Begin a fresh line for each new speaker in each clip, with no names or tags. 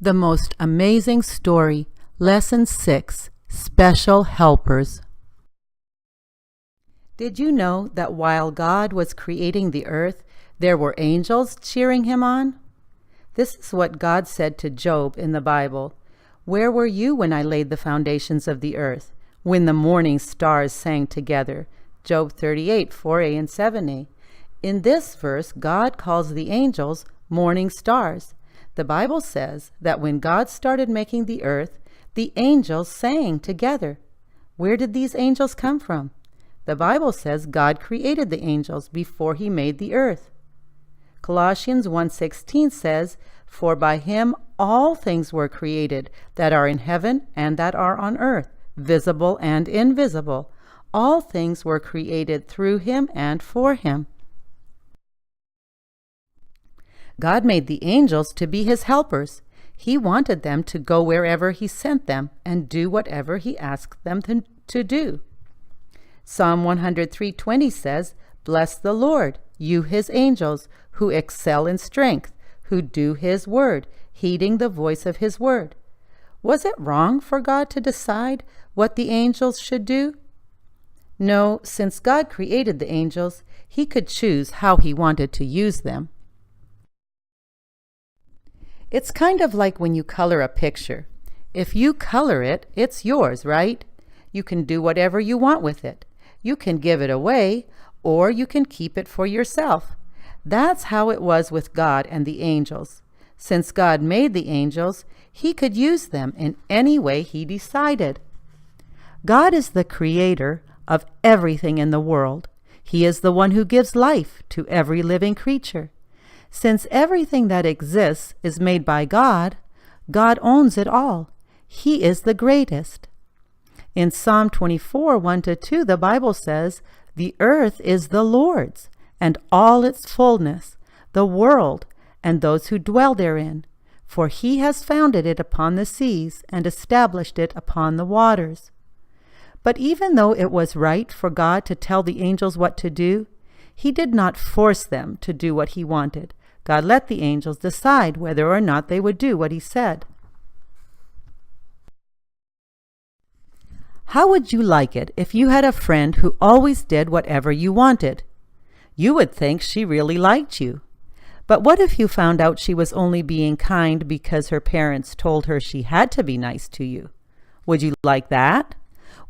The most amazing story, Lesson 6, Special Helpers. Did you know that while God was creating the earth, there were angels cheering him on? This is what God said to Job in the Bible. "Where were you when I laid the foundations of the earth, when the morning stars sang together?" Job 38, 4a and 7a. In this verse, God calls the angels morning stars. The Bible says that when God started making the earth, the angels sang together. Where did these angels come from? The Bible says God created the angels before he made the earth. Colossians 1:16 says, "For by him all things were created, that are in heaven and that are on earth, visible and invisible. All things were created through him and for him." God made the angels to be his helpers. He wanted them to go wherever he sent them and do whatever he asked them to do. Psalm 103:20 says, "Bless the Lord, you his angels, who excel in strength, who do his word, heeding the voice of his word." Was it wrong for God to decide what the angels should do? No, since God created the angels, he could choose how he wanted to use them. It's kind of like when you color a picture. If you color it, it's yours, right? You can do whatever you want with it. You can give it away, or you can keep it for yourself. That's how it was with God and the angels. Since God made the angels, he could use them in any way he decided. God is the creator of everything in the world. He is the one who gives life to every living creature. Since everything that exists is made by God, God owns it all. He is the greatest. In Psalm 24, 1-2, the Bible says, "The earth is the Lord's, and all its fullness, the world, and those who dwell therein. For he has founded it upon the seas, and established it upon the waters." But even though it was right for God to tell the angels what to do, he did not force them to do what he wanted. God let the angels decide whether or not they would do what he said. How would you like it if you had a friend who always did whatever you wanted? You would think she really liked you. But what if you found out she was only being kind because her parents told her she had to be nice to you? Would you like that?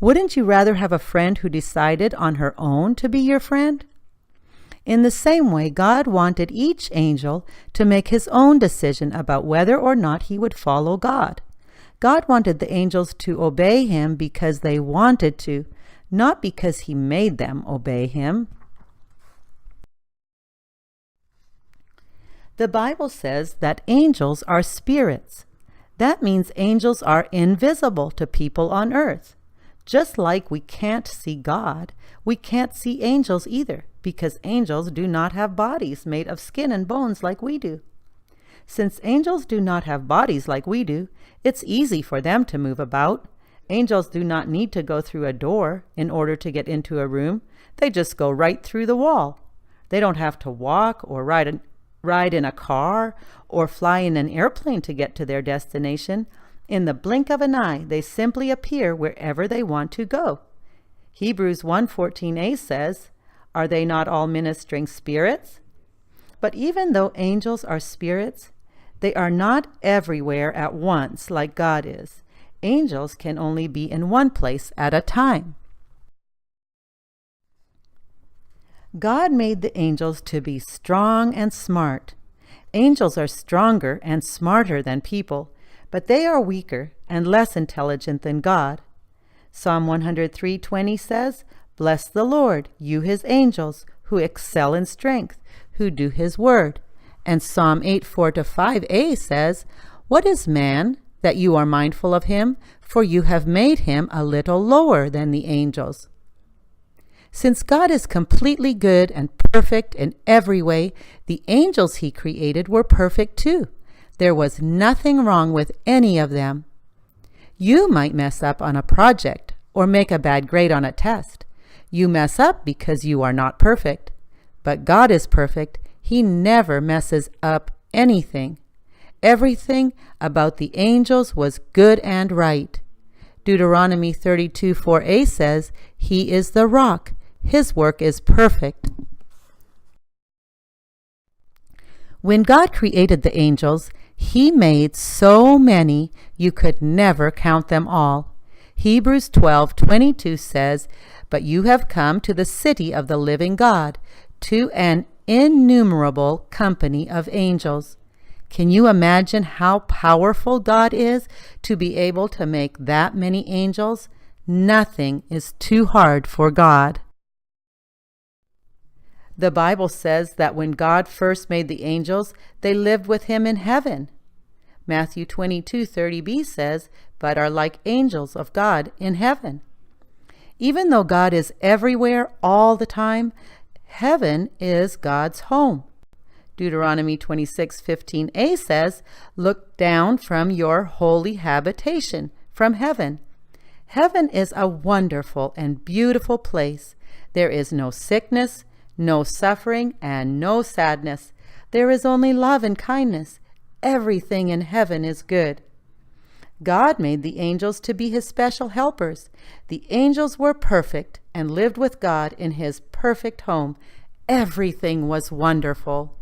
Wouldn't you rather have a friend who decided on her own to be your friend? In the same way, God wanted each angel to make his own decision about whether or not he would follow God. God wanted the angels to obey him because they wanted to, not because he made them obey him. The Bible says that angels are spirits. That means angels are invisible to people on earth. Just like we can't see God, we can't see angels either, because angels do not have bodies made of skin and bones like we do. Since angels do not have bodies like we do, it's easy for them to move about. Angels do not need to go through a door in order to get into a room. They just go right through the wall. They don't have to walk or ride in a car or fly in an airplane to get to their destination. In the blink of an eye, they simply appear wherever they want to go. Hebrews 1:14a says, "Are they not all ministering spirits?" But even though angels are spirits, they are not everywhere at once like God is. Angels can only be in one place at a time. God made the angels to be strong and smart. Angels are stronger and smarter than people, but they are weaker and less intelligent than God. Psalm 103:20 says, "Bless the Lord, you his angels, who excel in strength, who do his word." And Psalm 8:4-5a says, "What is man, that you are mindful of him? For you have made him a little lower than the angels." Since God is completely good and perfect in every way, the angels he created were perfect too. There was nothing wrong with any of them. You might mess up on a project or make a bad grade on a test. You mess up because you are not perfect. But God is perfect. He never messes up anything. Everything about the angels was good and right. Deuteronomy 32:4a says, "He is the rock. His work is perfect." When God created the angels, He made so many you could never count them all. Hebrews 12:22 says, "But you have come to the city of the living God, to an innumerable company of angels." Can you imagine how powerful God is to be able to make that many angels? Nothing is too hard for God. The Bible says that when God first made the angels, they lived with Him in heaven. Matthew 22:30b says, "But are like angels of God in heaven." Even though God is everywhere all the time, heaven is God's home. Deuteronomy 26:15a says, "Look down from your holy habitation, from heaven." Heaven is a wonderful and beautiful place. There is no sickness, no suffering, and no sadness. There is only love and kindness. Everything in heaven is good. God made the angels to be His special helpers. The angels were perfect and lived with God in His perfect home. Everything was wonderful.